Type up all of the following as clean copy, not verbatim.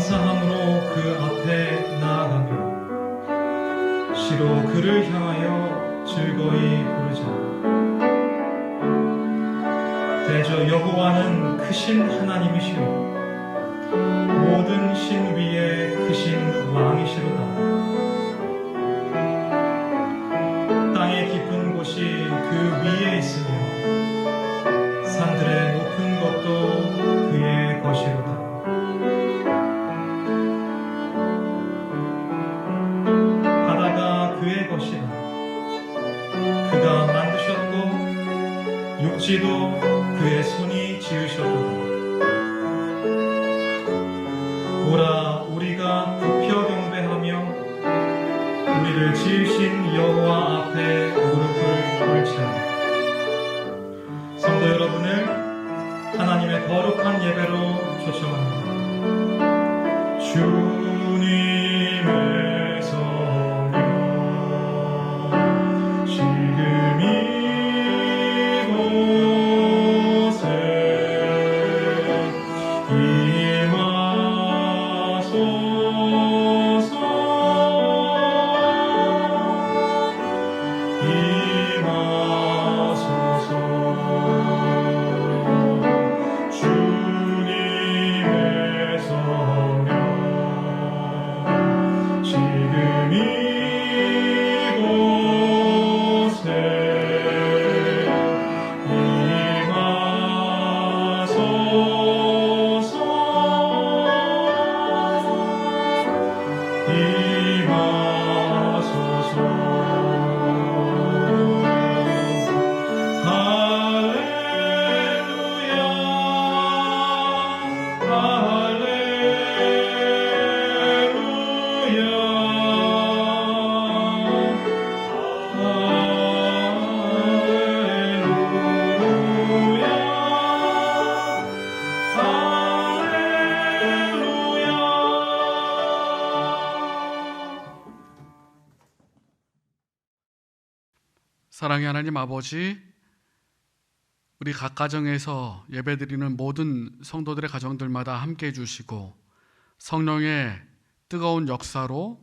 감사함으로 그 앞에 나아가며 시로 그를 향하여 즐거이 부르자. 대저 여호와는 크신 하나님이시요 모든 신 위에 크신 왕이시로다. 땅의 깊은 곳이 그 위에 있으며 산들의 높은 것도 그의 것이로다. 바다가 그의 것이라. 그가 만드셨고 육지도 그의 손이 지으셨도다. 오라 우리가 굽혀 경배하며 우리를 지으신 여호와 앞에 무릎을 꿇자. 성도 여러분을 하나님의 거룩한 예배로 초청합니다. 주님의 성령 지금 이곳에 임하소서. 주님의 성령 지금 이곳에 임하소서. 사랑의 하나님 아버지, 우리 각 가정에서 예배드리는 모든 성도들의 가정들마다 함께 해주시고 성령의 뜨거운 역사로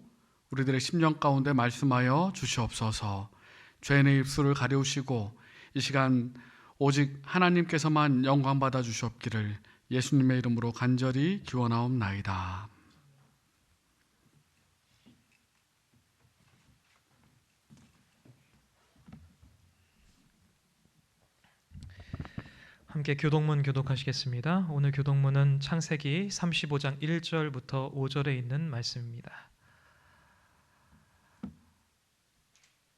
우리들의 심령 가운데 말씀하여 주시옵소서. 죄인의 입술을 가려우시고 이 시간 오직 하나님께서만 영광 받아 주시옵기를 예수님의 이름으로 간절히 기원하옵나이다. 함께 교동문 교독하시겠습니다. 오늘 교동문은 창세기 35장 1절부터 5절에 있는 말씀입니다.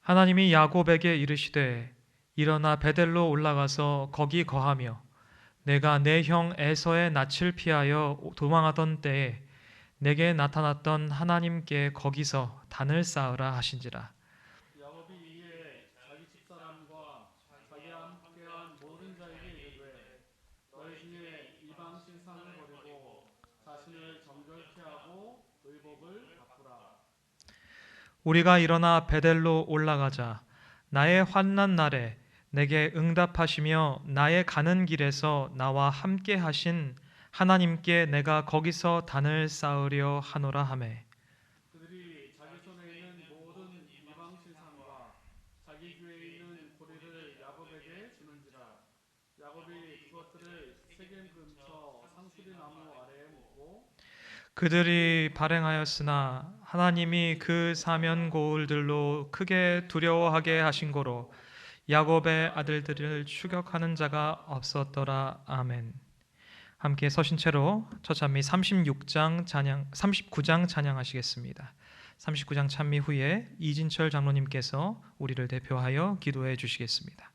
하나님이 야곱에게 이르시되 일어나 베델로 올라가서 거기 거하며 내가 내 형 에서의 낯을 피하여 도망하던 때에 내게 나타났던 하나님께 거기서 단을 쌓으라 하신지라. 야곱이 이에 자기 집사람과 자기와 함께한 모든 자에게 이르되 너희 중에 이방 신상을 버리고 자신을 정결케 하고 의복을 바꾸라. 우리가 일어나 베델로 올라가자. 나의 환난 날에 내게 응답하시며 나의 가는 길에서 나와 함께 하신 하나님께 내가 거기서 단을 쌓으려 하노라 하매. 그들이 자기 손에 있는 모든 이방 신상과 자기 귀에 있는 고리를 야곱에게 주는지라. 야곱이 그것들을 세겜 근처 상수리 나무 아래에 묻고 그들이 발행하였으나 하나님이 그 사면 고울들로 크게 두려워하게 하신 고로 야곱의 아들들을 추격하는 자가 없었더라. 아멘. 함께 서신 채로 처찬미 39장 찬양하시겠습니다. 39장 찬미 후에 이진철 장로님께서 우리를 대표하여 기도해 주시겠습니다.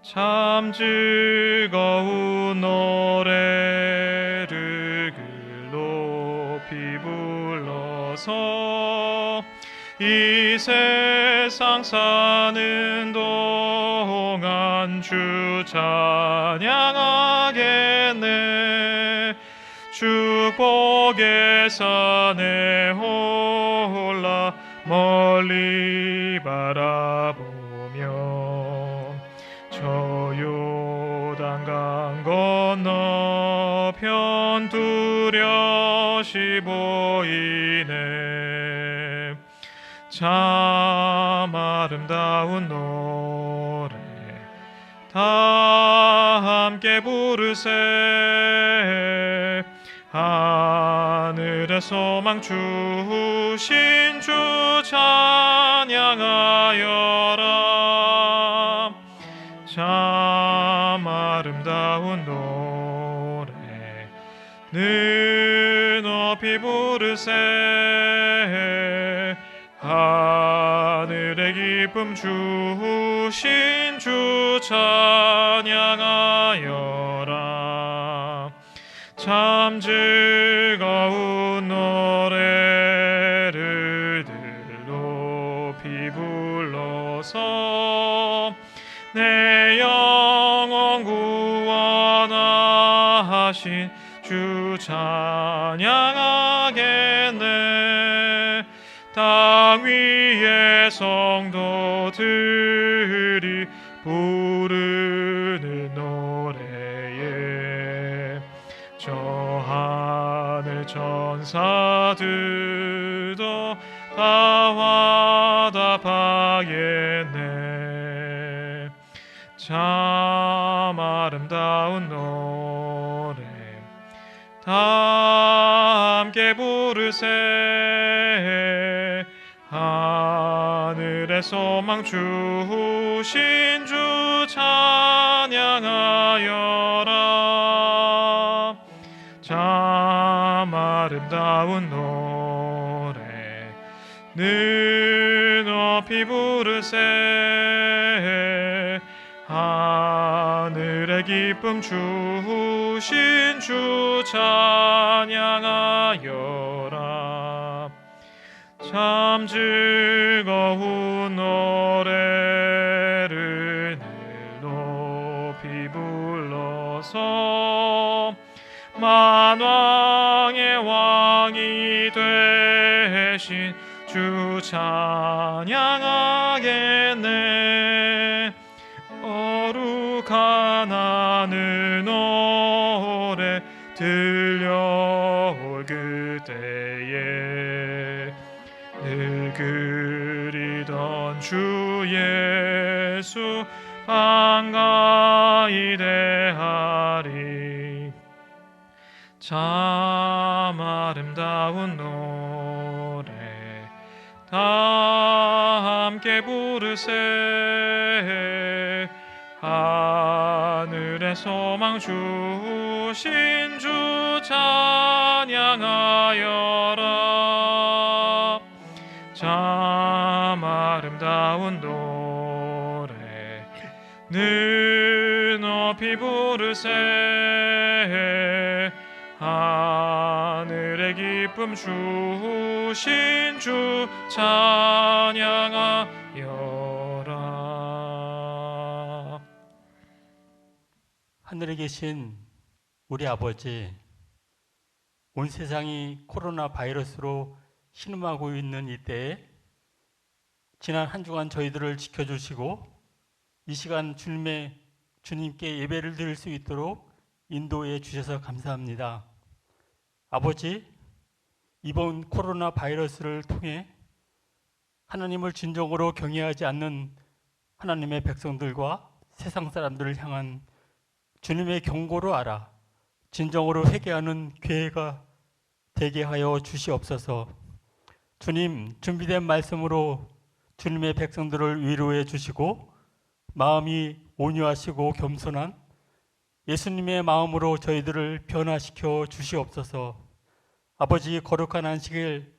참 즐거운 노래를 높이 불러서 이 세상 사는 동안 주 찬양하겠네. 축복의 산에 올라 멀리 바라보며 저 요단강 건너편 뚜렷이 보이네. 참 아름다운 노래 다 함께 부르세. 하늘의 소망 주신 주 찬양하여라. 참 아름다운 노래 늘 높이 부르세. 하늘의 기쁨 주신 주 찬양하여라. 참 즐거운 노래를 늘 높이 불러서 내 영혼 구원하신 주 찬양하겠네. 땅 위의 성도들이 부르는 노래에 저 하늘 천사들도 다 화답하겠네. 참 아름다운 노래 다 함께 부르세. 하늘의 소망 주신 주 찬양하여라. 참 아름다운 노래 늘 높이 부르세. 하늘의 기쁨 주신 주 찬양하여라. 참 즐거운 노래를 늘 높이 불러서 만왕의 왕이 되신 주 찬양하겠네. 거룩한 하늘 노래 들려올 그때에 늘 그리던 주 예수 반가이 대하리. 참 아름다운 노래 다 함께 부르세. 하늘의 소망 주신 주 찬양하여라. 참 아름다운 노래 늘 높이 부르세. 하늘의 기쁨 주신 주 찬양하여라. 하늘에 계신 우리 아버지, 온 세상이 코로나 바이러스로 신음하고 있는 이때에 지난 한 주간 저희들을 지켜주시고 이 시간 주님께 예배를 드릴 수 있도록 인도해 주셔서 감사합니다. 아버지, 이번 코로나 바이러스를 통해 하나님을 진정으로 경외하지 않는 하나님의 백성들과 세상 사람들을 향한 주님의 경고로 알아 진정으로 회개하는 기회가 되게 하여 주시옵소서. 주님, 준비된 말씀으로 주님의 백성들을 위로해 주시고 마음이 온유하시고 겸손한 예수님의 마음으로 저희들을 변화시켜 주시옵소서. 아버지, 거룩한 안식일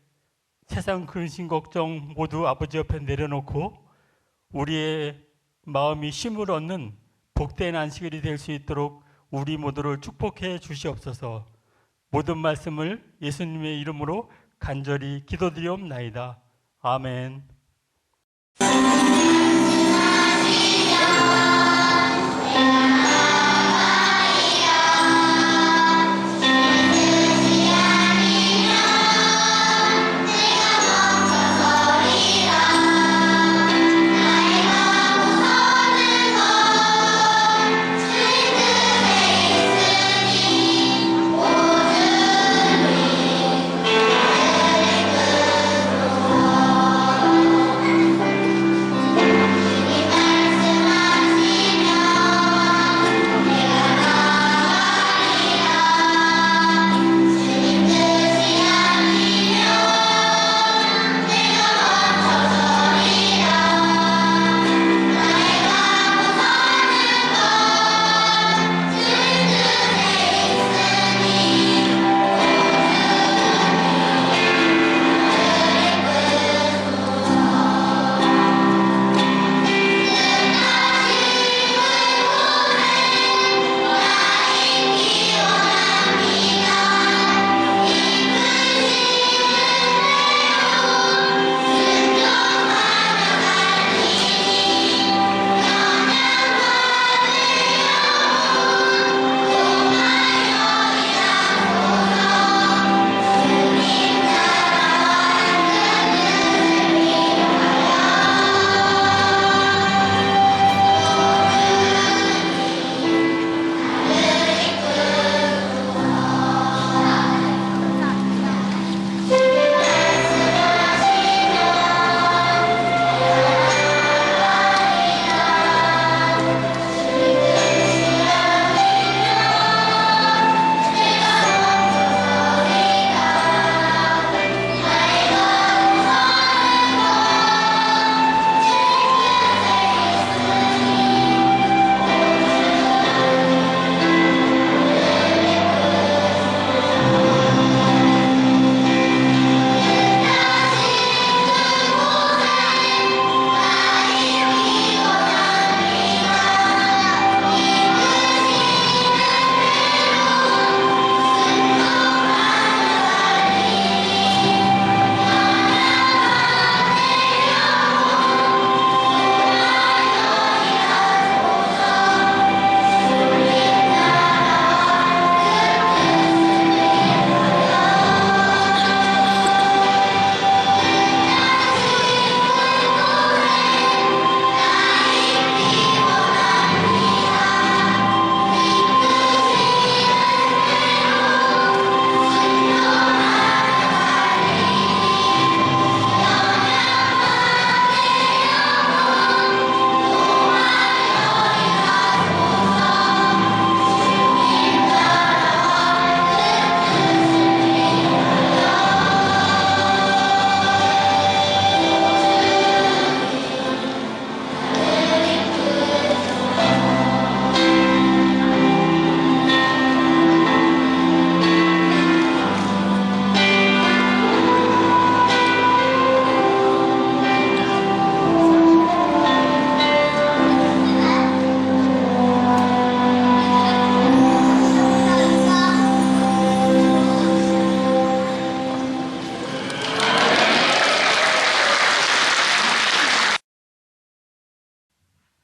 세상 근심 걱정 모두 아버지 옆에 내려놓고 우리의 마음이 쉼을 얻는 복된 안식일이 될 수 있도록 우리 모두를 축복해 주시옵소서. 모든 말씀을 예수님의 이름으로 간절히 기도드리옵나이다. 아멘. 내가 멈춰서리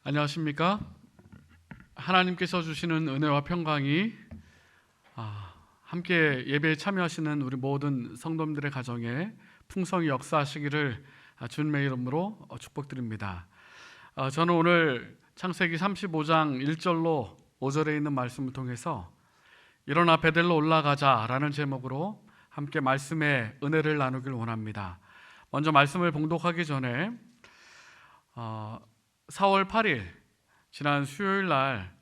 안녕하십니까? 하나님께서 주시는 은혜와 평강이 함께 예배에 참여하시는 우리 모든 성도님들의 가정에 풍성히 역사하시기를 주님의 이름으로 축복드립니다. 저는 오늘 창세기 35장 1절로 5절에 있는 말씀을 통해서 일어나 베델로 올라가자라는 제목으로 함께 말씀의 은혜를 나누길 원합니다. 먼저 말씀을 봉독하기 전에 4월 8일 지난 수요일 날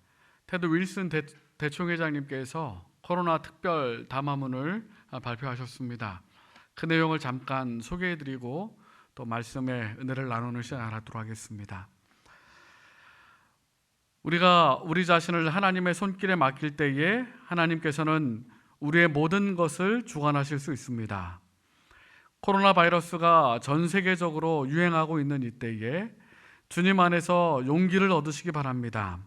테드 윌슨 대총회장님께서 코로나 특별 담화문을 발표하셨습니다. 그 내용을 잠깐 소개해드리고 또 말씀의 은혜를 나누는 시간을 갖도록 하겠습니다. 우리가 우리 자신을 하나님의 손길에 맡길 때에 하나님께서는 우리의 모든 것을 주관하실 수 있습니다. 코로나 바이러스가 전 세계적으로 유행하고 있는 이때에 주님 안에서 용기를 얻으시기 바랍니다.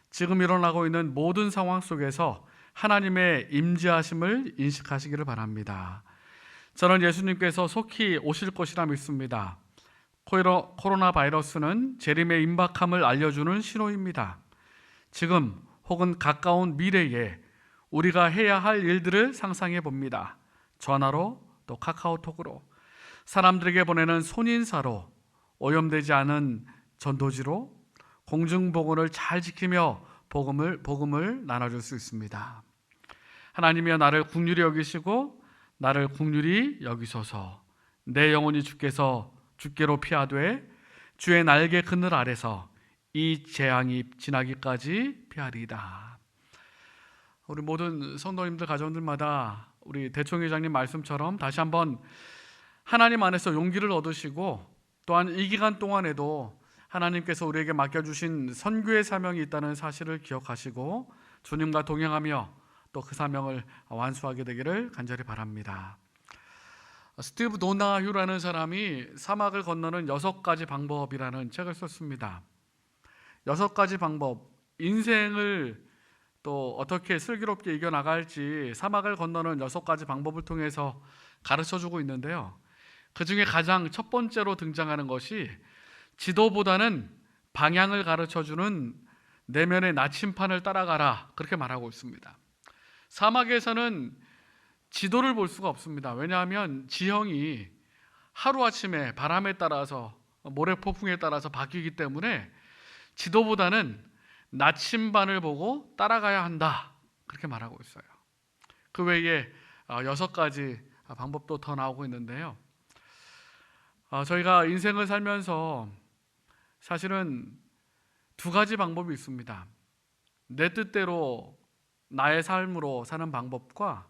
지금 일어나고 있는 모든 상황 속에서 하나님의 임재하심을 인식하시기를 바랍니다. 저는 예수님께서 속히 오실 것이라 믿습니다. 코로나 바이러스는 재림의 임박함을 알려주는 신호입니다. 지금 혹은 가까운 미래에 우리가 해야 할 일들을 상상해 봅니다. 전화로 또 카카오톡으로 사람들에게 보내는 손인사로 오염되지 않은 전도지로 공중보건을 잘 지키며 복음을 나눠줄 수 있습니다. 하나님이여 나를 긍휼히 여기시고 나를 긍휼히 여기소서. 내 영혼이 주께로 피하되 주의 날개 그늘 아래서 이 재앙이 지나기까지 피하리이다. 우리 모든 성도님들 가정들마다 우리 대총회장님 말씀처럼 다시 한번 하나님 안에서 용기를 얻으시고 또한 이 기간 동안에도 하나님께서 우리에게 맡겨주신 선교의 사명이 있다는 사실을 기억하시고 주님과 동행하며 또 그 사명을 완수하게 되기를 간절히 바랍니다. 스티브 도나휴라는 사람이 사막을 건너는 6가지 방법이라는 책을 썼습니다. 6가지 방법, 인생을 또 어떻게 슬기롭게 이겨나갈지 사막을 건너는 6가지 방법을 통해서 가르쳐주고 있는데요. 그 중에 가장 첫 번째로 등장하는 것이 지도보다는 방향을 가르쳐주는 내면의 나침판을 따라가라, 그렇게 말하고 있습니다. 사막에서는 지도를 볼 수가 없습니다. 왜냐하면 지형이 하루아침에 바람에 따라서 모래폭풍에 따라서 바뀌기 때문에 지도보다는 나침반을 보고 따라가야 한다, 그렇게 말하고 있어요. 그 외에 6가지 방법도 더 나오고 있는데요. 저희가 인생을 살면서 사실은 2가지 방법이 있습니다. 내 뜻대로 나의 삶으로 사는 방법과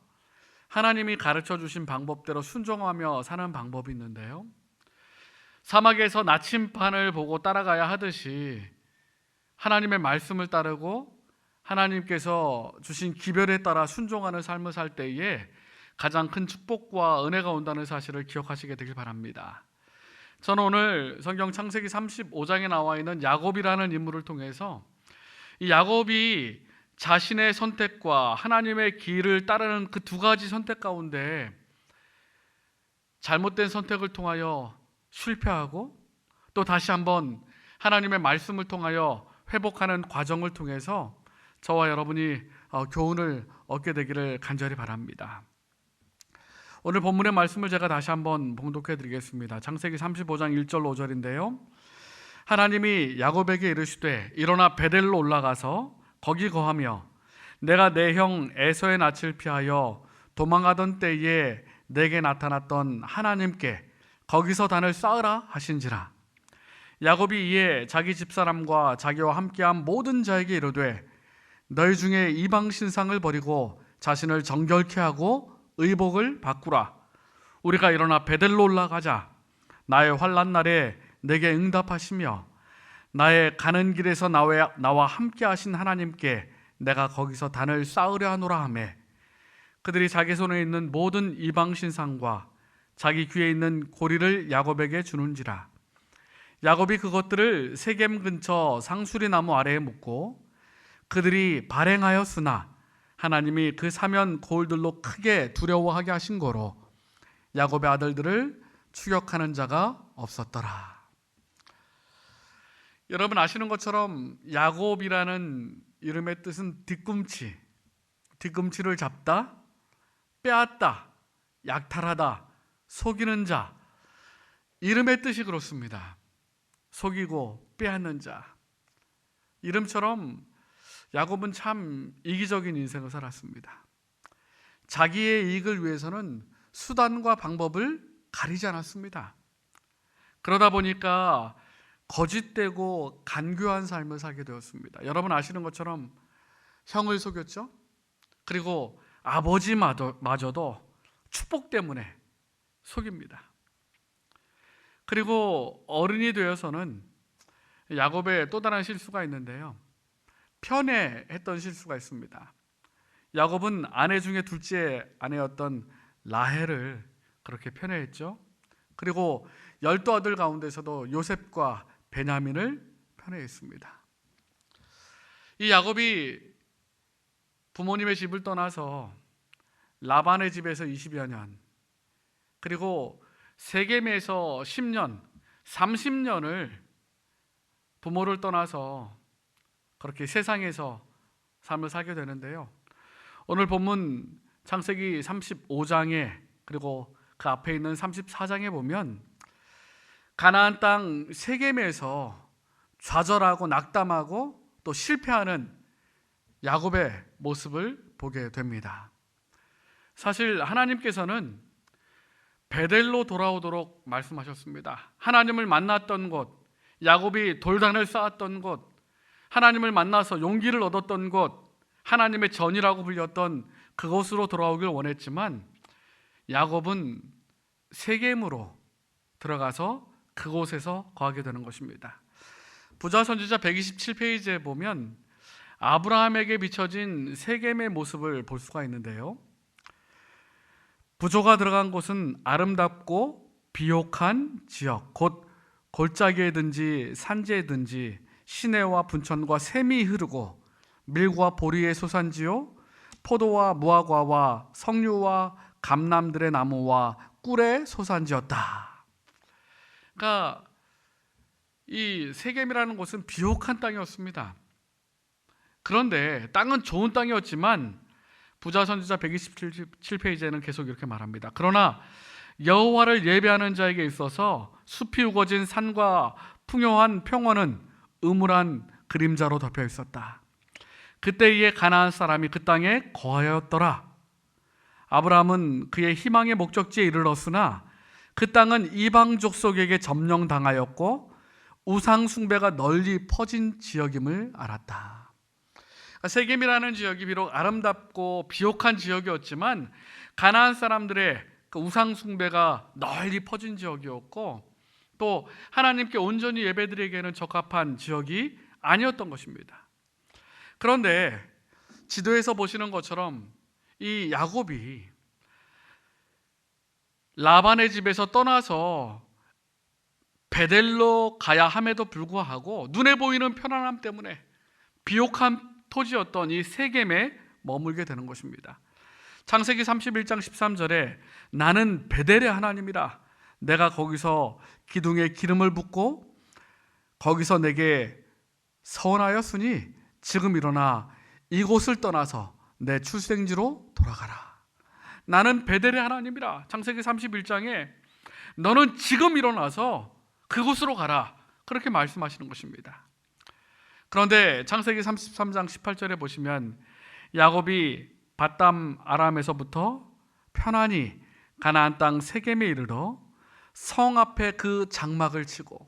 하나님이 가르쳐 주신 방법대로 순종하며 사는 방법이 있는데요. 사막에서 나침반을 보고 따라가야 하듯이 하나님의 말씀을 따르고 하나님께서 주신 기별에 따라 순종하는 삶을 살 때에 가장 큰 축복과 은혜가 온다는 사실을 기억하시게 되길 바랍니다. 저는 오늘 성경 창세기 35장에 나와 있는 야곱이라는 인물을 통해서 이 야곱이 자신의 선택과 하나님의 길을 따르는 그 2가지 선택 가운데 잘못된 선택을 통하여 실패하고 또 다시 한번 하나님의 말씀을 통하여 회복하는 과정을 통해서 저와 여러분이 교훈을 얻게 되기를 간절히 바랍니다. 오늘 본문의 말씀을 제가 다시 한번 봉독해 드리겠습니다. 창세기 35장 1절 5절인데요. 하나님이 야곱에게 이르시되 일어나 베델로 올라가서 거기 거하며 내가 내 형 에서의 낯을 피하여 도망가던 때에 내게 나타났던 하나님께 거기서 단을 쌓으라 하신지라. 야곱이 이에 자기 집사람과 자기와 함께한 모든 자에게 이르되 너희 중에 이방 신상을 버리고 자신을 정결케 하고 의복을 바꾸라. 우리가 일어나 베델로 올라가자. 나의 환난 날에 내게 응답하시며 나의 가는 길에서 나와 함께 하신 하나님께 내가 거기서 단을 쌓으려 하노라 하매 그들이 자기 손에 있는 모든 이방 신상과 자기 귀에 있는 고리를 야곱에게 주는지라. 야곱이 그것들을 세겜 근처 상수리 나무 아래에 묻고 그들이 발행하였으나 하나님이 그 사면 고울들로 크게 두려워하게 하신 거로 야곱의 아들들을 추격하는 자가 없었더라. 여러분 아시는 것처럼 야곱이라는 이름의 뜻은 뒤꿈치, 뒤꿈치를 잡다, 빼앗다, 약탈하다, 속이는 자. 이름의 뜻이 그렇습니다. 속이고 빼앗는 자. 이름처럼 야곱은 참 이기적인 인생을 살았습니다. 자기의 이익을 위해서는 수단과 방법을 가리지 않았습니다. 그러다 보니까 거짓되고 간교한 삶을 살게 되었습니다. 여러분 아시는 것처럼 형을 속였죠? 그리고 아버지마저도 축복 때문에 속입니다. 그리고 어른이 되어서는 야곱의 또 다른 실수가 있는데요, 편애했던 실수가 있습니다. 야곱은 아내 중에 둘째 아내였던 라헬을 그렇게 편애했죠. 그리고 12아들 가운데서도 요셉과 베냐민을 편애했습니다. 이 야곱이 부모님의 집을 떠나서 라반의 집에서 20여 년, 그리고 세겜에서 10년, 30년을 부모를 떠나서 그렇게 세상에서 삶을 살게 되는데요, 오늘 본문 창세기 35장에 그리고 그 앞에 있는 34장에 보면 가나안 땅 세겜에서 좌절하고 낙담하고 또 실패하는 야곱의 모습을 보게 됩니다. 사실 하나님께서는 베델로 돌아오도록 말씀하셨습니다. 하나님을 만났던 곳, 야곱이 돌단을 쌓았던 곳, 하나님을 만나서 용기를 얻었던 곳, 하나님의 전이라고 불렸던 그곳으로 돌아오길 원했지만 야곱은 세겜으로 들어가서 그곳에서 거하게 되는 것입니다. 부자 선지자 127페이지에 보면 아브라함에게 비춰진 세겜의 모습을 볼 수가 있는데요, 부조가 들어간 곳은 아름답고 비옥한 지역, 곧 골짜기에든지 산지에든지 시내와 분천과 샘이 흐르고 밀과 보리의 소산지요, 포도와 무화과와 석류와 감람들의 나무와 꿀의 소산지였다. 그러니까 이 세겜이라는 곳은 비옥한 땅이었습니다. 그런데 땅은 좋은 땅이었지만 부자 선지자 127페이지에는 계속 이렇게 말합니다. 그러나 여호와를 예배하는 자에게 있어서 숲이 우거진 산과 풍요한 평원은 음울한 그림자로 덮여 있었다. 그때에 가나안 사람이 그 땅에 거하였더라. 아브라함은 그의 희망의 목적지에 이르렀으나 그 땅은 이방 족속에게 점령당하였고 우상 숭배가 널리 퍼진 지역임을 알았다. 세겜이라는 지역이 비록 아름답고 비옥한 지역이었지만 가나안 사람들의 그 우상 숭배가 널리 퍼진 지역이었고 또 하나님께 온전히 예배드리기에는 적합한 지역이 아니었던 것입니다. 그런데 지도에서 보시는 것처럼 이 야곱이 라반의 집에서 떠나서 베델로 가야 함에도 불구하고 눈에 보이는 편안함 때문에 비옥한 토지였던 이 세겜에 머물게 되는 것입니다. 창세기 31장 13절에 나는 베델의 하나님이라, 내가 거기서 기둥에 기름을 붓고 거기서 내게 서원하였으니 지금 일어나 이곳을 떠나서 내 출생지로 돌아가라. 나는 베델의 하나님이라. 창세기 31장에 너는 지금 일어나서 그곳으로 가라, 그렇게 말씀하시는 것입니다. 그런데 창세기 33장 18절에 보시면 야곱이 밧담 아람에서부터 편안히 가나안 땅 세겜에 이르러 성 앞에 그 장막을 치고,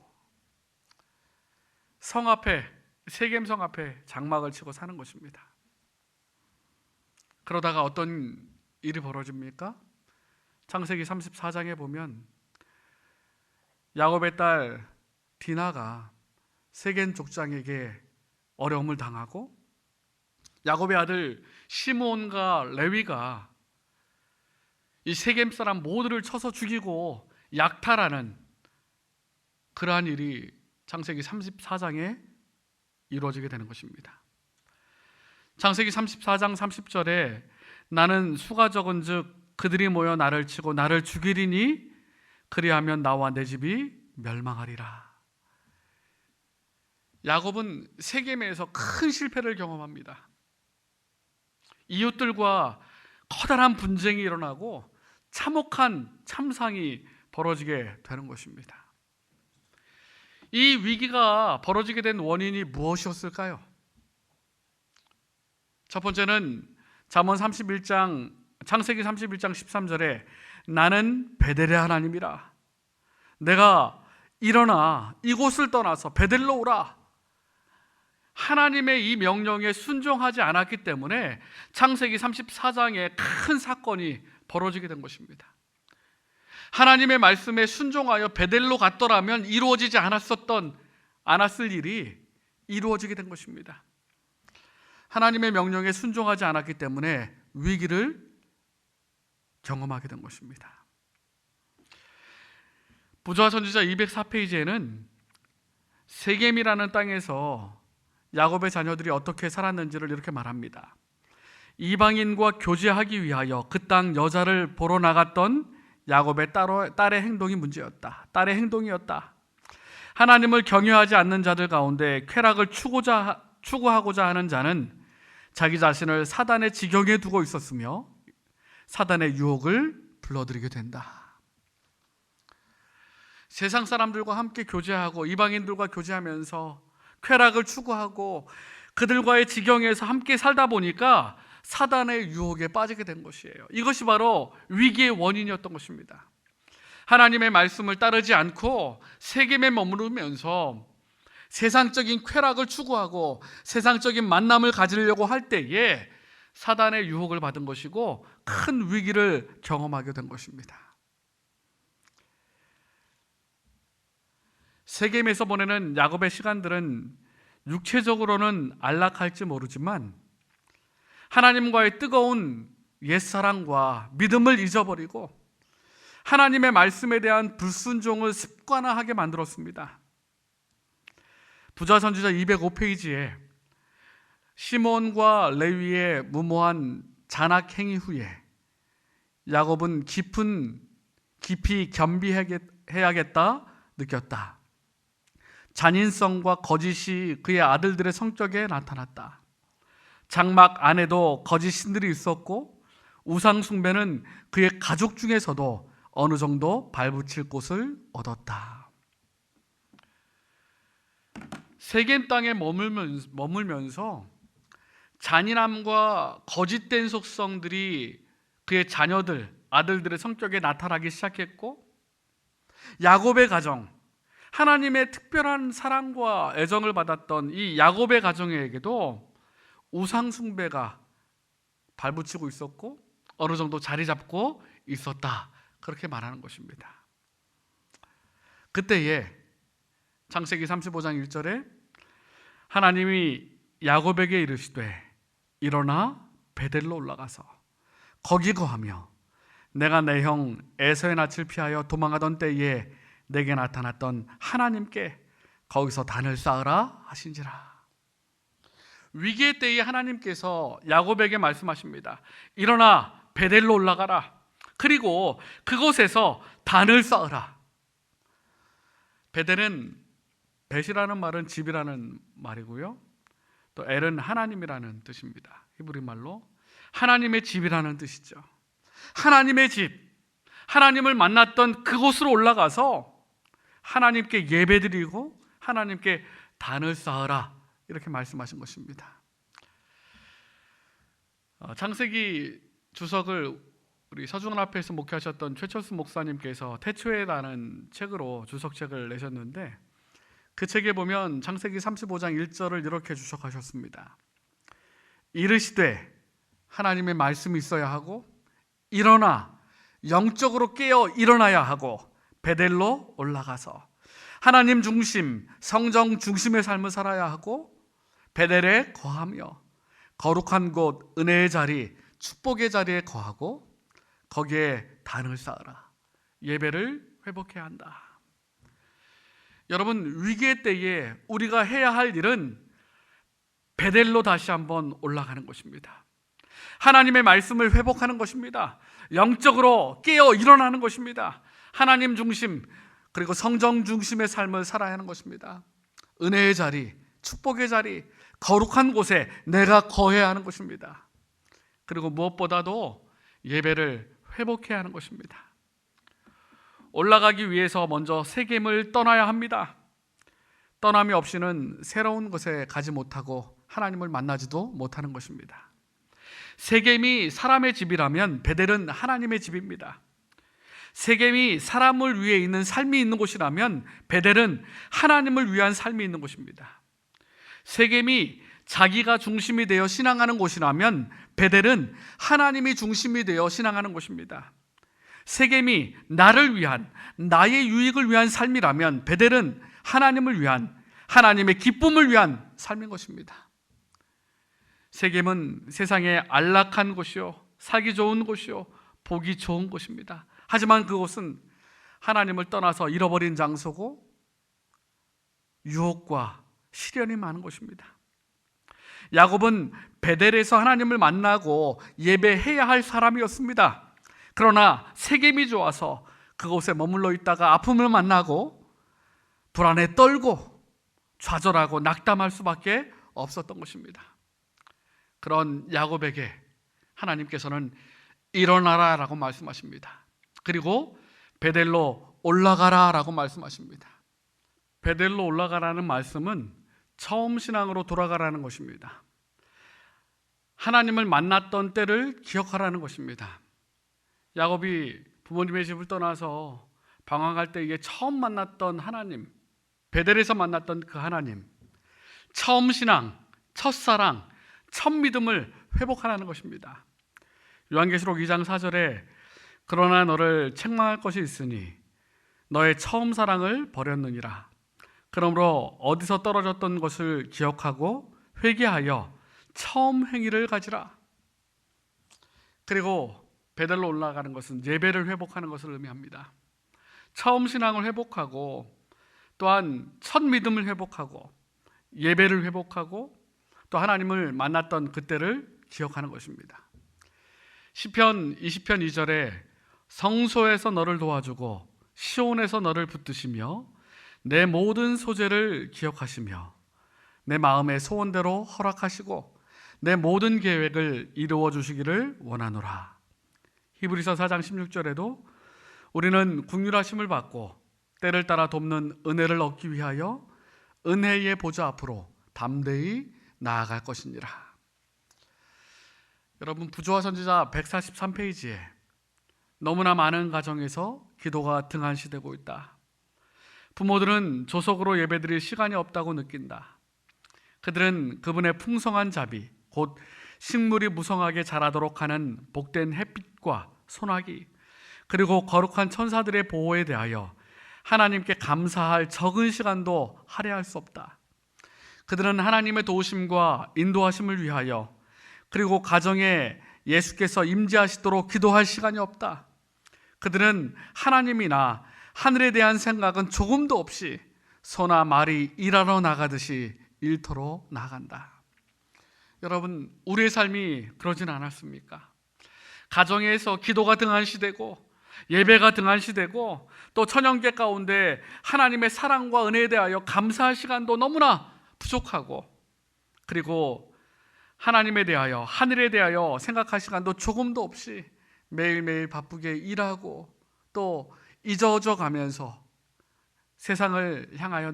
성 앞에, 세겜 성 앞에 장막을 치고 사는 것입니다. 그러다가 어떤 일이 벌어집니까? 창세기 34장에 보면 야곱의 딸 디나가 세겜 족장에게 어려움을 당하고 야곱의 아들 시므온과 레위가 이 세겜 사람 모두를 쳐서 죽이고 약탈하는 그러한 일이 창세기 34장에 이루어지게 되는 것입니다. 창세기 34장 30절에 나는 수가 적은즉 그들이 모여 나를 치고 나를 죽이리니 그리하면 나와 내 집이 멸망하리라. 야곱은 세겜에서 큰 실패를 경험합니다. 이웃들과 커다란 분쟁이 일어나고 참혹한 참상이 벌어지게 되는 것입니다. 이 위기가 벌어지게 된 원인이 무엇이었을까요? 첫 번째는 창세기 31장 13절에 나는 베델의 하나님이라. 내가 일어나 이곳을 떠나서 베델로 오라. 하나님의 이 명령에 순종하지 않았기 때문에 창세기 34장에 큰 사건이 벌어지게 된 것입니다. 하나님의 말씀에 순종하여 베델로 갔더라면 이루어지지 않았을 일이 이루어지게 된 것입니다. 하나님의 명령에 순종하지 않았기 때문에 위기를 경험하게 된 것입니다. 부조화 선지자 204페이지에는 세겜이라는 땅에서 야곱의 자녀들이 어떻게 살았는지를 이렇게 말합니다. 이방인과 교제하기 위하여 그 땅 여자를 보러 나갔던 야곱의 딸의 행동이 문제였다. 딸의 행동이었다. 하나님을 경외하지 않는 자들 가운데 쾌락을 추구하고자 하는 자는 자기 자신을 사단의 지경에 두고 있었으며 사단의 유혹을 불러들이게 된다. 세상 사람들과 함께 교제하고 이방인들과 교제하면서 쾌락을 추구하고 그들과의 지경에서 함께 살다 보니까 사단의 유혹에 빠지게 된 것이에요. 이것이 바로 위기의 원인이었던 것입니다. 하나님의 말씀을 따르지 않고 세겜에 머무르면서 세상적인 쾌락을 추구하고 세상적인 만남을 가지려고 할 때에 사단의 유혹을 받은 것이고 큰 위기를 경험하게 된 것입니다. 세겜에서 보내는 야곱의 시간들은 육체적으로는 안락할지 모르지만 하나님과의 뜨거운 옛사랑과 믿음을 잊어버리고 하나님의 말씀에 대한 불순종을 습관화하게 만들었습니다. 부조화 선지자 205페이지에 시몬과 레위의 무모한 잔악 행위 후에 야곱은 깊이 겸비해야겠다 느꼈다. 잔인성과 거짓이 그의 아들들의 성격에 나타났다. 장막 안에도 거짓 신들이 있었고 우상 숭배는 그의 가족 중에서도 어느 정도 발붙일 곳을 얻었다. 세겜 땅에 머물면서 잔인함과 거짓된 속성들이 그의 자녀들, 아들들의 성격에 나타나기 시작했고 야곱의 가정, 하나님의 특별한 사랑과 애정을 받았던 이 야곱의 가정에게도 우상 숭배가 발붙이고 있었고 어느 정도 자리 잡고 있었다. 그렇게 말하는 것입니다. 그때에 창세기 35장 1절에 하나님이 야곱에게 이르시되 일어나 베델로 올라가서 거기 거하며 내가 내 형 에서의 낯을 피하여 도망하던 때에 내게 나타났던 하나님께 거기서 단을 쌓으라 하신지라. 위기의 때에 하나님께서 야곱에게 말씀하십니다. 일어나 베델로 올라가라. 그리고 그곳에서 단을 쌓으라. 베델은 벳이라는 말은 집이라는 말이고요. 또 엘은 하나님이라는 뜻입니다. 히브리 말로 하나님의 집이라는 뜻이죠. 하나님의 집, 하나님을 만났던 그곳으로 올라가서 하나님께 예배드리고 하나님께 단을 쌓으라 이렇게 말씀하신 것입니다. 창세기 주석을 우리 서중원 앞에서 목회하셨던 최철수 목사님께서 태초에라는 책으로 주석책을 내셨는데 그 책에 보면 창세기 35장 1절을 이렇게 주석하셨습니다. 이르시되 하나님의 말씀이 있어야 하고 일어나 영적으로 깨어 일어나야 하고 베델로 올라가서 하나님 중심, 성정 중심의 삶을 살아야 하고 베델에 거하며 거룩한 곳, 은혜의 자리, 축복의 자리에 거하고 거기에 단을 쌓으라. 예배를 회복해야 한다. 여러분, 위기의 때에 우리가 해야 할 일은 베델로 다시 한번 올라가는 것입니다. 하나님의 말씀을 회복하는 것입니다. 영적으로 깨어 일어나는 것입니다. 하나님 중심 그리고 성정 중심의 삶을 살아야 하는 것입니다. 은혜의 자리, 축복의 자리, 거룩한 곳에 내가 거해야 하는 것입니다. 그리고 무엇보다도 예배를 회복해야 하는 것입니다. 올라가기 위해서 먼저 세겜을 떠나야 합니다. 떠남이 없이는 새로운 곳에 가지 못하고 하나님을 만나지도 못하는 것입니다. 세겜이 사람의 집이라면 베델은 하나님의 집입니다. 세겜이 사람을 위해 있는 삶이 있는 곳이라면 베델은 하나님을 위한 삶이 있는 곳입니다. 세겜이 자기가 중심이 되어 신앙하는 곳이라면 베델은 하나님이 중심이 되어 신앙하는 곳입니다. 세겜이 나를 위한, 나의 유익을 위한 삶이라면 베델은 하나님을 위한, 하나님의 기쁨을 위한 삶인 것입니다. 세겜은 세상에 안락한 곳이요, 살기 좋은 곳이요, 보기 좋은 곳입니다. 하지만 그곳은 하나님을 떠나서 잃어버린 장소고 유혹과 시련이 많은 곳입니다. 야곱은 베델에서 하나님을 만나고 예배해야 할 사람이었습니다. 그러나 세겜이 좋아서 그곳에 머물러 있다가 아픔을 만나고 불안에 떨고 좌절하고 낙담할 수밖에 없었던 것입니다. 그런 야곱에게 하나님께서는 일어나라 라고 말씀하십니다. 그리고 베델로 올라가라 라고 말씀하십니다. 베델로 올라가라는 말씀은 처음 신앙으로 돌아가라는 것입니다. 하나님을 만났던 때를 기억하라는 것입니다. 야곱이 부모님의 집을 떠나서 방황할 때 이게 처음 만났던 하나님, 베델에서 만났던 그 하나님, 처음 신앙, 첫사랑, 첫 믿음을 회복하라는 것입니다. 요한계시록 2장 4절에 그러나 너를 책망할 것이 있으니 너의 처음 사랑을 버렸느니라. 그러므로 어디서 떨어졌던 것을 기억하고 회개하여 처음 행위를 가지라. 그리고 베델로 올라가는 것은 예배를 회복하는 것을 의미합니다. 처음 신앙을 회복하고 또한 첫 믿음을 회복하고 예배를 회복하고 또 하나님을 만났던 그때를 기억하는 것입니다. 시편 20편 2절에 성소에서 너를 도와주고 시온에서 너를 붙드시며 내 모든 소재를 기억하시며 내 마음의 소원대로 허락하시고 내 모든 계획을 이루어 주시기를 원하노라. 히브리서 4장 16절에도 우리는 긍휼하심을 받고 때를 따라 돕는 은혜를 얻기 위하여 은혜의 보좌 앞으로 담대히 나아갈 것이니라. 여러분, 부조화 선지자 143페이지에 너무나 많은 가정에서 기도가 등한시되고 있다. 부모들은 조석으로 예배드릴 시간이 없다고 느낀다. 그들은 그분의 풍성한 자비, 곧 식물이 무성하게 자라도록 하는 복된 햇빛과 소나기, 그리고 거룩한 천사들의 보호에 대하여 하나님께 감사할 적은 시간도 할애할 수 없다. 그들은 하나님의 도우심과 인도하심을 위하여 그리고 가정에 예수께서 임재하시도록 기도할 시간이 없다. 그들은 하나님이나 하늘에 대한 생각은 조금도 없이 소나 말이 일하러 나가듯이 일터로 나간다. 여러분, 우리의 삶이 그러진 않았습니까? 가정에서 기도가 등한시되고 예배가 등한시되고 또 천연계 가운데 하나님의 사랑과 은혜에 대하여 감사할 시간도 너무나 부족하고 그리고 하나님에 대하여 하늘에 대하여 생각할 시간도 조금도 없이 매일매일 바쁘게 일하고 또 잊어져 가면서 세상을 향하여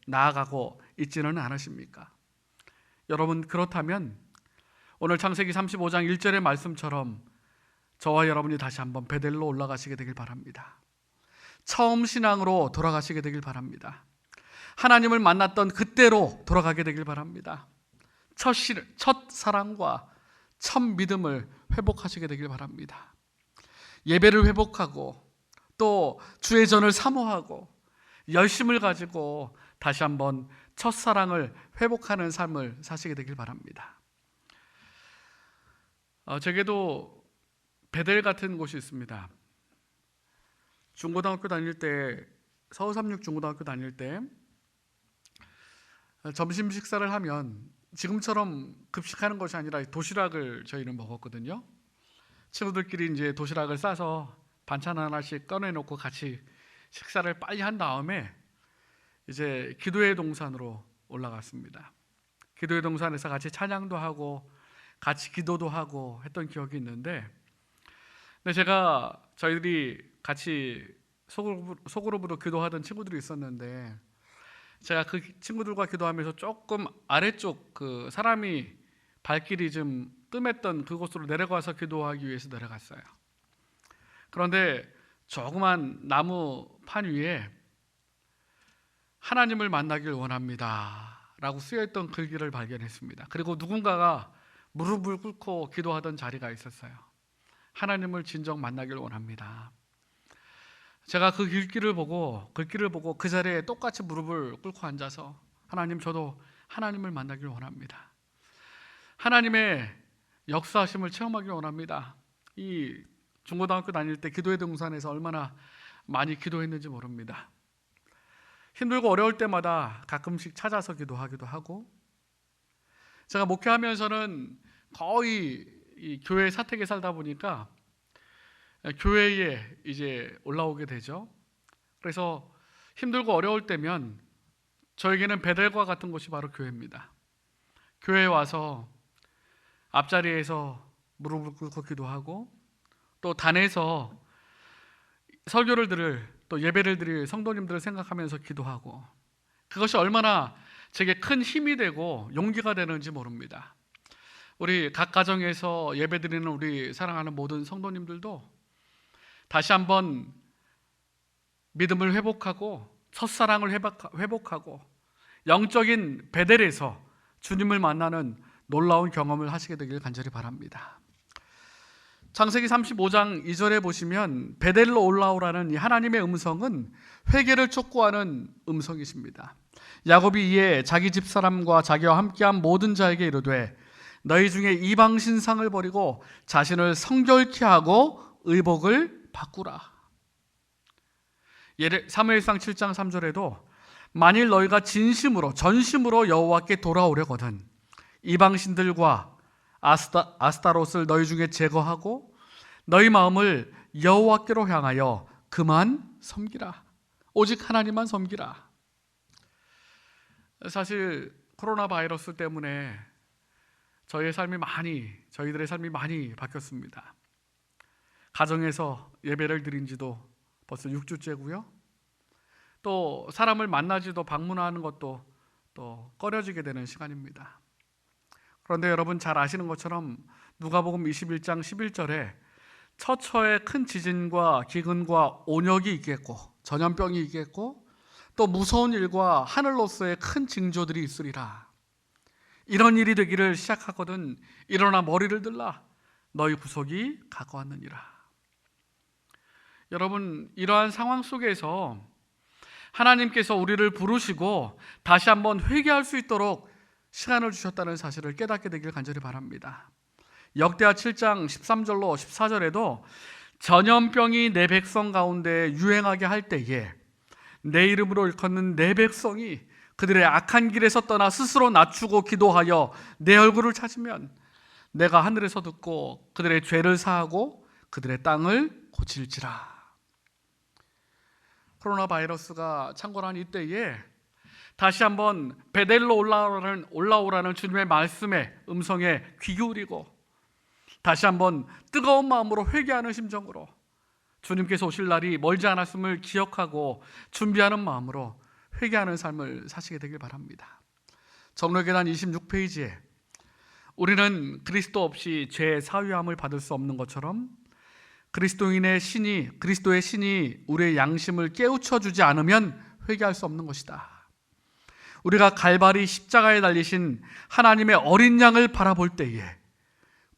나아가고 있지는 않으십니까? 여러분, 그렇다면 오늘 창세기 35장 1절의 말씀처럼 저와 여러분이 다시 한번 베델로 올라가시게 되길 바랍니다. 처음 신앙으로 돌아가시게 되길 바랍니다. 하나님을 만났던 그때로 돌아가게 되길 바랍니다. 첫 사랑과 첫 믿음을 회복하시게 되길 바랍니다. 예배를 회복하고 또 주의 전을 사모하고 열심을 가지고 다시 한번 첫사랑을 회복하는 삶을 사시게 되길 바랍니다. 제게도 베델 같은 곳이 있습니다. 중고등학교 다닐 때, 서울삼육 중고등학교 다닐 때 점심 식사를 하면 지금처럼 급식하는 것이 아니라 도시락을 저희는 먹었거든요. 친구들끼리 이제 도시락을 싸서 반찬 하나씩 꺼내놓고 같이 식사를 빨리 한 다음에 이제 기도의 동산으로 올라갔습니다. 기도의 동산에서 같이 찬양도 하고 같이 기도도 하고 했던 기억이 있는데, 근데 제가 저희들이 같이 소그룹으로 기도하던 친구들이 있었는데, 제가 그 친구들과 기도하면서 조금 아래쪽 그 사람이 발길이 좀 뜸했던 그곳으로 내려가서 기도하기 위해서 내려갔어요. 그런데 조그만 나무 판 위에 하나님을 만나길 원합니다 라고 쓰여있던 글귀를 발견했습니다. 그리고 누군가가 무릎을 꿇고 기도하던 자리가 있었어요. 하나님을 진정 만나길 원합니다. 제가 그 글귀를 보고 그 자리에 똑같이 무릎을 꿇고 앉아서 하나님, 저도 하나님을 만나길 원합니다. 하나님의 역사하심을 체험하길 원합니다. 이 중고등학교 다닐 때 기도의 동산에서 얼마나 많이 기도했는지 모릅니다. 힘들고 어려울 때마다 가끔씩 찾아서 기도하기도 하고, 제가 목회하면서는 거의 이 교회 사택에 살다 보니까 교회에 이제 올라오게 되죠. 그래서 힘들고 어려울 때면 저에게는 베델과 같은 곳이 바로 교회입니다. 교회에 와서 앞자리에서 무릎을 꿇고 기도하고, 또 단에서 설교를 들을, 또 예배를 드릴 성도님들을 생각하면서 기도하고, 그것이 얼마나 제게 큰 힘이 되고 용기가 되는지 모릅니다. 우리 각 가정에서 예배 드리는 우리 사랑하는 모든 성도님들도 다시 한번 믿음을 회복하고 첫사랑을 회복하고 영적인 베델에서 주님을 만나는 놀라운 경험을 하시게 되길 간절히 바랍니다. 창세기 35장 2절에 보시면 베델로 올라오라는 이 하나님의 음성은 회개를 촉구하는 음성이십니다. 야곱이 이에 자기 집사람과 자기와 함께한 모든 자에게 이르되 너희 중에 이방 신상을 버리고 자신을 성결케 하고 의복을 바꾸라. 사무엘상 7장 3절에도 만일 너희가 진심으로 전심으로 여호와께 돌아오려거든 이방신들과 아스타롯을 너희 중에 제거하고 너희 마음을 여호와께로 향하여 그만 섬기라. 오직 하나님만 섬기라. 사실 코로나 바이러스 때문에 저희들의 삶이 많이 바뀌었습니다. 가정에서 예배를 드린 지도 벌써 6주째고요. 또 사람을 만나지도 방문하는 것도 또 꺼려지게 되는 시간입니다. 그런데 여러분 잘 아시는 것처럼 누가복음 21장 11절에 처처에 큰 지진과 기근과 온역이 있겠고 전염병이 있겠고 또 무서운 일과 하늘로서의 큰 징조들이 있으리라. 이런 일이 되기를 시작하거든 일어나 머리를 들라 너희 구속이 가까웠느니라. 여러분, 이러한 상황 속에서 하나님께서 우리를 부르시고 다시 한번 회개할 수 있도록 시간을 주셨다는 사실을 깨닫게 되길 간절히 바랍니다. 역대하 7장 13절로 14절에도 전염병이 내 백성 가운데 유행하게 할 때에 내 이름으로 일컫는 내 백성이 그들의 악한 길에서 떠나 스스로 낮추고 기도하여 내 얼굴을 찾으면 내가 하늘에서 듣고 그들의 죄를 사하고 그들의 땅을 고칠지라. 코로나 바이러스가 창궐한 이때에 다시 한번 베델로 올라오라는 주님의 말씀에 음성에 귀 기울이고 다시 한번 뜨거운 마음으로 회개하는 심정으로 주님께서 오실 날이 멀지 않았음을 기억하고 준비하는 마음으로 회개하는 삶을 사시게 되길 바랍니다. 정로계단 26페이지에 우리는 그리스도 없이 죄 사유함을 받을 수 없는 것처럼 그리스도의 신이 우리의 양심을 깨우쳐 주지 않으면 회개할 수 없는 것이다. 우리가 갈바리 십자가에 달리신 하나님의 어린 양을 바라볼 때에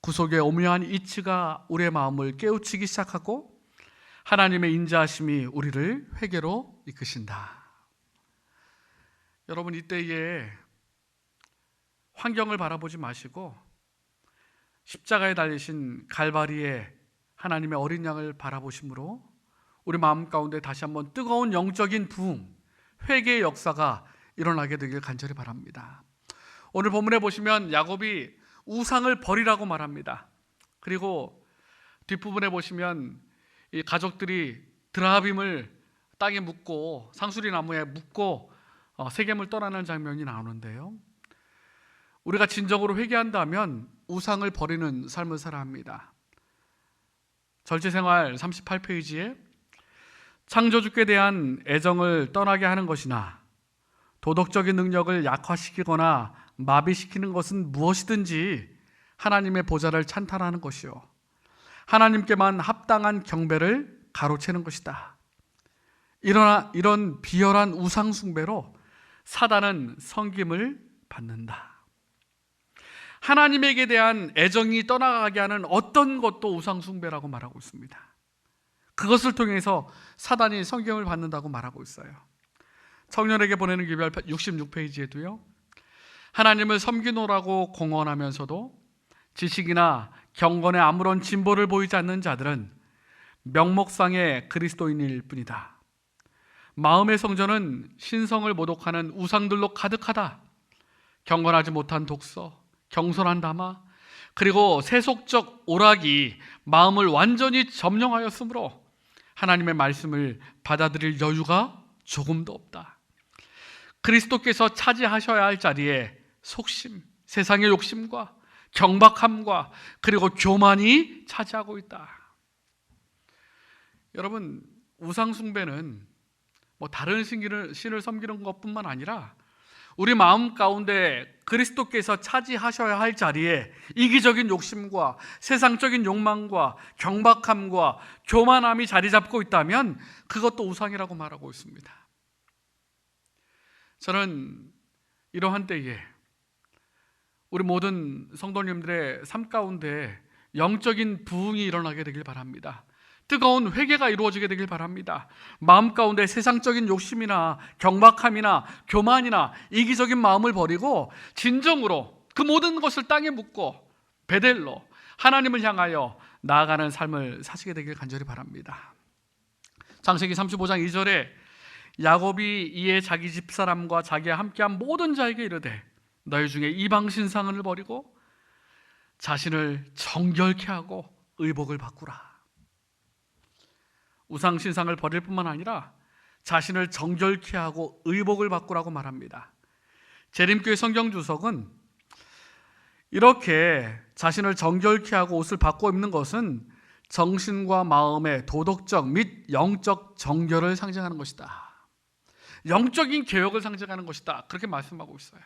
구속의 오묘한 이치가 우리의 마음을 깨우치기 시작하고 하나님의 인자하심이 우리를 회개로 이끄신다. 여러분, 이때에 환경을 바라보지 마시고 십자가에 달리신 갈바리의 하나님의 어린 양을 바라보심으로 우리 마음 가운데 다시 한번 뜨거운 영적인 부흥, 회개의 역사가 일어나게 되길 간절히 바랍니다. 오늘 본문에 보시면 야곱이 우상을 버리라고 말합니다. 그리고 뒷부분에 보시면 이 가족들이 드라빔을 땅에 묻고 상수리 나무에 묻고 세겜을 떠나는 장면이 나오는데요. 우리가 진정으로 회개한다면 우상을 버리는 삶을 살아야 합니다. 절제생활 38페이지에 창조주께 대한 애정을 떠나게 하는 것이나 도덕적인 능력을 약화시키거나 마비시키는 것은 무엇이든지 하나님의 보좌를 찬탈하는 것이요 하나님께만 합당한 경배를 가로채는 것이다. 이런 비열한 우상 숭배로 사단은 섬김을 받는다. 하나님에게 대한 애정이 떠나가게 하는 어떤 것도 우상 숭배라고 말하고 있습니다. 그것을 통해서 사단이 섬김을 받는다고 말하고 있어요. 청년에게 보내는 기별 66페이지에도요. 하나님을 섬기노라고 공언하면서도 지식이나 경건에 아무런 진보를 보이지 않는 자들은 명목상의 그리스도인일 뿐이다. 마음의 성전은 신성을 모독하는 우상들로 가득하다. 경건하지 못한 독서, 경솔한 담화, 그리고 세속적 오락이 마음을 완전히 점령하였으므로 하나님의 말씀을 받아들일 여유가 조금도 없다. 그리스도께서 차지하셔야 할 자리에 속심, 세상의 욕심과 경박함과 그리고 교만이 차지하고 있다. 여러분, 우상 숭배는 다른 신을 섬기는 것뿐만 아니라 우리 마음 가운데 그리스도께서 차지하셔야 할 자리에 이기적인 욕심과 세상적인 욕망과 경박함과 교만함이 자리 잡고 있다면 그것도 우상이라고 말하고 있습니다. 저는 이러한 때에 우리 모든 성도님들의 삶 가운데 영적인 부흥이 일어나게 되길 바랍니다. 뜨거운 회개가 이루어지게 되길 바랍니다. 마음 가운데 세상적인 욕심이나 경박함이나 교만이나 이기적인 마음을 버리고 진정으로 그 모든 것을 땅에 묻고 베델로 하나님을 향하여 나아가는 삶을 사시게 되길 간절히 바랍니다. 창세기 35장 2절에 야곱이 이에 자기 집사람과 자기와 함께한 모든 자에게 이르되 너희 중에 이방 신상을 버리고 자신을 정결케 하고 의복을 바꾸라. 우상 신상을 버릴 뿐만 아니라 자신을 정결케 하고 의복을 바꾸라고 말합니다. 재림교회 성경 주석은 이렇게 자신을 정결케 하고 옷을 바꿔 입는 것은 정신과 마음의 도덕적 및 영적 정결을 상징하는 것이다. 영적인 개혁을 상징하는 것이다. 그렇게 말씀하고 있어요.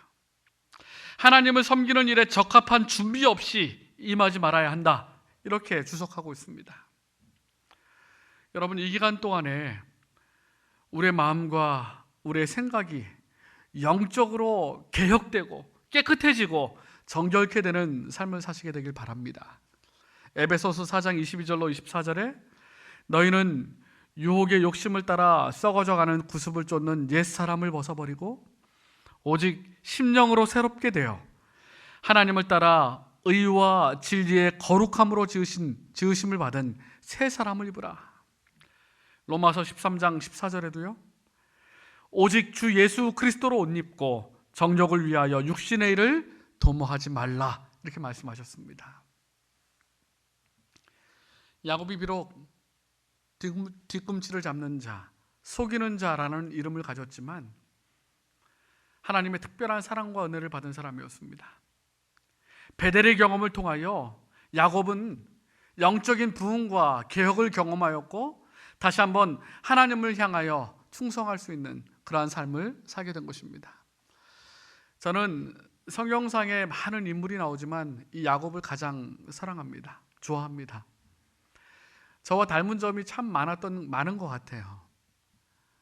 하나님을 섬기는 일에 적합한 준비 없이 임하지 말아야 한다. 이렇게 주석하고 있습니다. 여러분, 이 기간 동안에 우리의 마음과 우리의 생각이 영적으로 개혁되고 깨끗해지고 정결케 되는 삶을 사시게 되길 바랍니다. 에베소서 4장 22절로 24절에 너희는 유혹의 욕심을 따라 썩어져가는 구습을 쫓는 옛사람을 벗어버리고 오직 심령으로 새롭게 되어 하나님을 따라 의와 진리의 거룩함으로 지으심을 받은 새 사람을 입으라. 로마서 13장 14절에도요. 오직 주 예수 그리스도로 옷 입고 정욕을 위하여 육신의 일을 도모하지 말라. 이렇게 말씀하셨습니다. 야곱이 비록 뒤꿈치를 잡는 자, 속이는 자라는 이름을 가졌지만 하나님의 특별한 사랑과 은혜를 받은 사람이었습니다. 베델의 경험을 통하여 야곱은 영적인 부흥과 개혁을 경험하였고 다시 한번 하나님을 향하여 충성할 수 있는 그러한 삶을 살게 된 것입니다. 저는 성경상에 많은 인물이 나오지만 이 야곱을 가장 사랑합니다. 좋아합니다. 저와 닮은 점이 참 많은 것 같아요.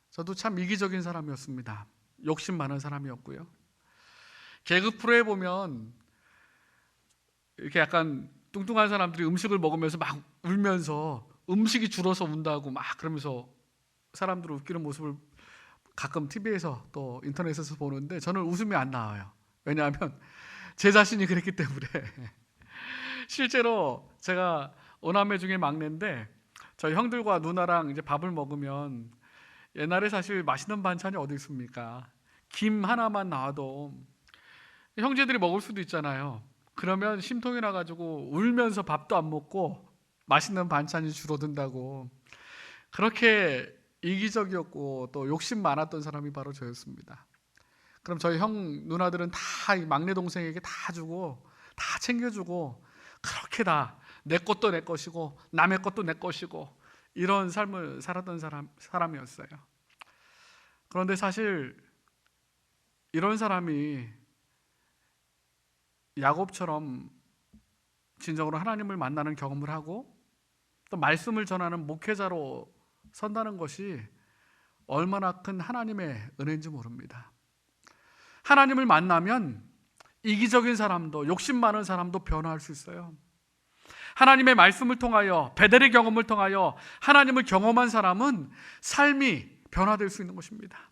저도 참 이기적인 사람이었습니다. 욕심 많은 사람이었고요. 개그 프로에 보면 이렇게 약간 뚱뚱한 사람들이 음식을 먹으면서 막 울면서 음식이 줄어서 운다고 막 그러면서 사람들을 웃기는 모습을 가끔 TV에서 또 인터넷에서 보는데 저는 웃음이 안 나와요. 왜냐하면 제 자신이 그랬기 때문에. 실제로 제가 오남매 중에 막내인데 저희 형들과 누나랑 이제 밥을 먹으면 옛날에 사실 맛있는 반찬이 어디 있습니까? 김 하나만 나와도 형제들이 먹을 수도 있잖아요. 그러면 심통이 나가지고 울면서 밥도 안 먹고 맛있는 반찬이 줄어든다고. 그렇게 이기적이었고 또 욕심 많았던 사람이 바로 저였습니다. 그럼 저희 형 누나들은 다 이 막내 동생에게 다 주고 다 챙겨주고 그렇게 다 내 것도 내 것이고 남의 것도 내 것이고 이런 삶을 살았던 사람이었어요. 그런데 사실 이런 사람이 야곱처럼 진정으로 하나님을 만나는 경험을 하고 또 말씀을 전하는 목회자로 선다는 것이 얼마나 큰 하나님의 은혜인지 모릅니다. 하나님을 만나면 이기적인 사람도 욕심 많은 사람도 변화할 수 있어요. 하나님의 말씀을 통하여 베델의 경험을 통하여 하나님을 경험한 사람은 삶이 변화될 수 있는 것입니다.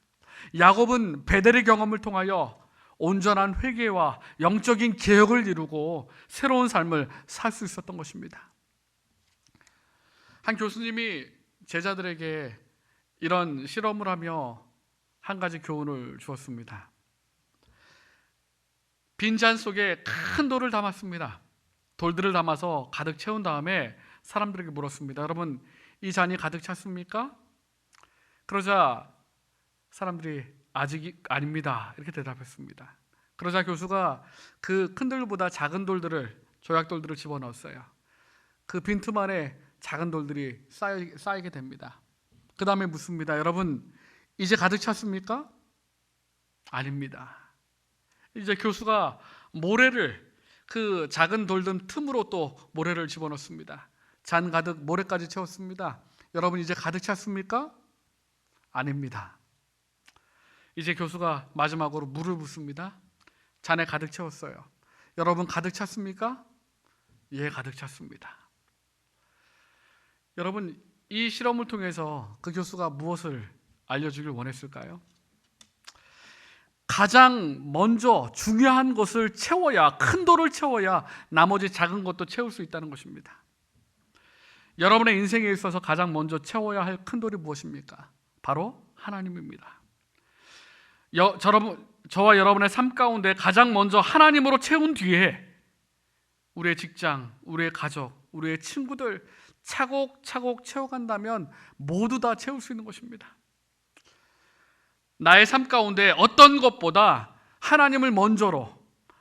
야곱은 베델의 경험을 통하여 온전한 회개와 영적인 개혁을 이루고 새로운 삶을 살 수 있었던 것입니다. 한 교수님이 제자들에게 이런 실험을 하며 한 가지 교훈을 주었습니다. 빈잔 속에 큰 돌을 담았습니다. 돌들을 담아서 가득 채운 다음에 사람들에게 물었습니다. 여러분, 이 잔이 가득 찼습니까? 그러자 사람들이 아직 아닙니다, 이렇게 대답했습니다. 그러자 교수가 그 큰 돌보다 작은 돌들을, 조약돌들을 집어넣었어요. 그 빈틈 안에 작은 돌들이 쌓이게 됩니다. 그 다음에 묻습니다. 여러분, 이제 가득 찼습니까? 아닙니다. 이제 교수가 모래를, 그 작은 돌들 틈으로 또 모래를 집어넣습니다. 잔 가득 모래까지 채웠습니다. 여러분, 이제 가득 찼습니까? 아닙니다. 이제 교수가 마지막으로 물을 붓습니다. 잔에 가득 채웠어요. 여러분, 가득 찼습니까? 예, 가득 찼습니다. 여러분, 이 실험을 통해서 그 교수가 무엇을 알려주길 원했을까요? 가장 먼저 중요한 것을 채워야, 큰 돌을 채워야 나머지 작은 것도 채울 수 있다는 것입니다. 여러분의 인생에 있어서 가장 먼저 채워야 할 큰 돌이 무엇입니까? 바로 하나님입니다. 저와 여러분의 삶 가운데 가장 먼저 하나님으로 채운 뒤에 우리의 직장, 우리의 가족, 우리의 친구들 차곡차곡 채워간다면 모두 다 채울 수 있는 것입니다. 나의 삶 가운데 어떤 것보다 하나님을 먼저로,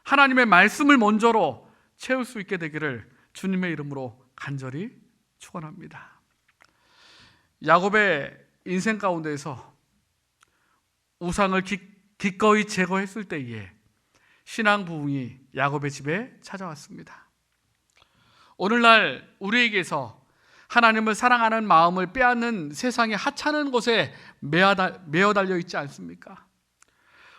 하나님의 말씀을 먼저로 채울 수 있게 되기를 주님의 이름으로 간절히 축원합니다. 야곱의 인생 가운데에서 우상을 기꺼이 제거했을 때에 신앙 부흥이 야곱의 집에 찾아왔습니다. 오늘날 우리에게서 하나님을 사랑하는 마음을 빼앗는 세상의 하찮은 곳에 매어 달려 있지 않습니까?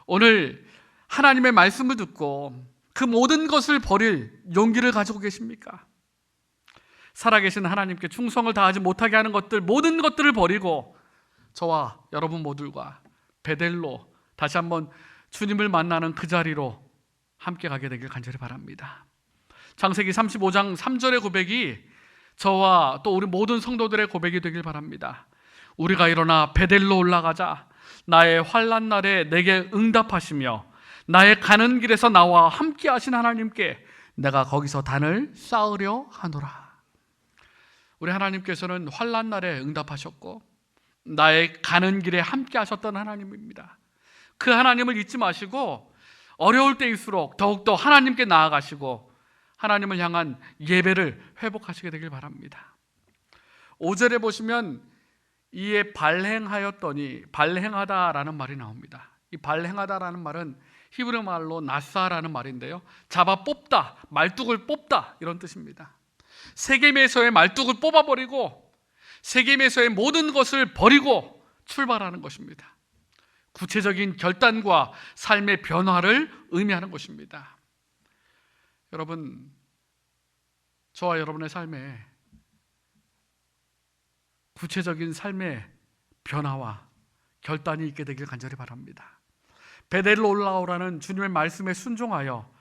오늘 하나님의 말씀을 듣고 그 모든 것을 버릴 용기를 가지고 계십니까? 살아계신 하나님께 충성을 다하지 못하게 하는 것들, 모든 것들을 버리고 저와 여러분 모두가 베델로 다시 한번 주님을 만나는 그 자리로 함께 가게 되길 간절히 바랍니다. 창세기 35장 3절의 고백이 저와 또 우리 모든 성도들의 고백이 되길 바랍니다. 우리가 일어나 베델로 올라가자. 나의 환난 날에 내게 응답하시며 나의 가는 길에서 나와 함께 하신 하나님께 내가 거기서 단을 쌓으려 하노라. 우리 하나님께서는 환난 날에 응답하셨고 나의 가는 길에 함께 하셨던 하나님입니다. 그 하나님을 잊지 마시고 어려울 때일수록 더욱더 하나님께 나아가시고 하나님을 향한 예배를 회복하시게 되길 바랍니다. 5절에 보시면 이에 발행하였더니, 발행하다라는 말이 나옵니다. 이 발행하다라는 말은 히브리 말로 나사라는 말인데요, 잡아 뽑다, 말뚝을 뽑다 이런 뜻입니다. 세겜에서의 말뚝을 뽑아버리고 세겜에서의 모든 것을 버리고 출발하는 것입니다. 구체적인 결단과 삶의 변화를 의미하는 것입니다. 여러분, 저와 여러분의 삶에 구체적인 삶의 변화와 결단이 있게 되길 간절히 바랍니다. 베델로 올라오라는 주님의 말씀에 순종하여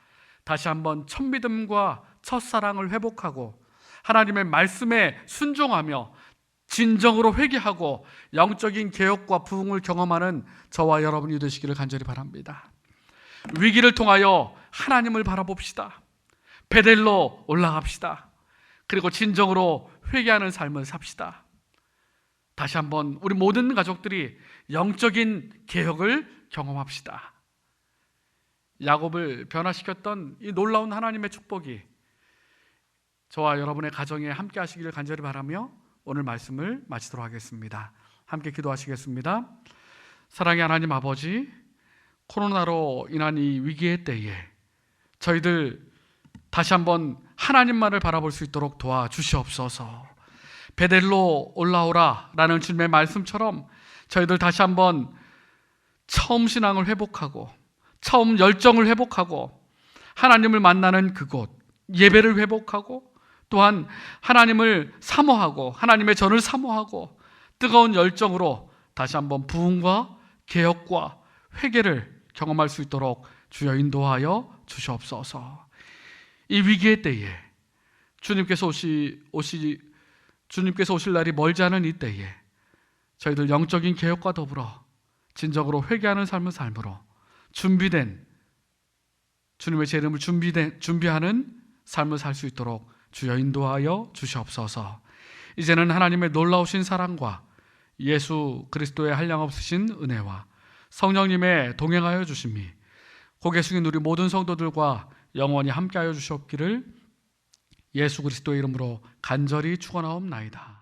다시 한번 첫 믿음과 첫사랑을 회복하고 하나님의 말씀에 순종하며 진정으로 회개하고 영적인 개혁과 부흥을 경험하는 저와 여러분이 되시기를 간절히 바랍니다. 위기를 통하여 하나님을 바라봅시다. 베델로 올라갑시다. 그리고 진정으로 회개하는 삶을 삽시다. 다시 한번 우리 모든 가족들이 영적인 개혁을 경험합시다. 야곱을 변화시켰던 이 놀라운 하나님의 축복이 저와 여러분의 가정에 함께 하시기를 간절히 바라며 오늘 말씀을 마치도록 하겠습니다. 함께 기도하시겠습니다. 사랑의 하나님 아버지, 코로나로 인한 이 위기의 때에 저희들 다시 한번 하나님만을 바라볼 수 있도록 도와주시옵소서. 베델로 올라오라 라는 주님의 말씀처럼 저희들 다시 한번 처음 신앙을 회복하고 처음 열정을 회복하고 하나님을 만나는 그곳 예배를 회복하고 또한 하나님을 사모하고 하나님의 전을 사모하고 뜨거운 열정으로 다시 한번 부흥과 개혁과 회개를 경험할 수 있도록 주여 인도하여 주시옵소서. 이 위기의 때에 주님께서 오실 날이 멀지 않은 이 때에 저희들 영적인 개혁과 더불어 진정으로 회개하는 삶을 삶으로 준비된 주님의 제 이름을 준비하는 삶을 살 수 있도록 주여 인도하여 주시옵소서. 이제는 하나님의 놀라우신 사랑과 예수 그리스도의 한량없으신 은혜와 성령님의 동행하여 주심이 고개 숙인 우리 모든 성도들과 영원히 함께하여 주시옵기를 예수 그리스도의 이름으로 간절히 축원하옵나이다.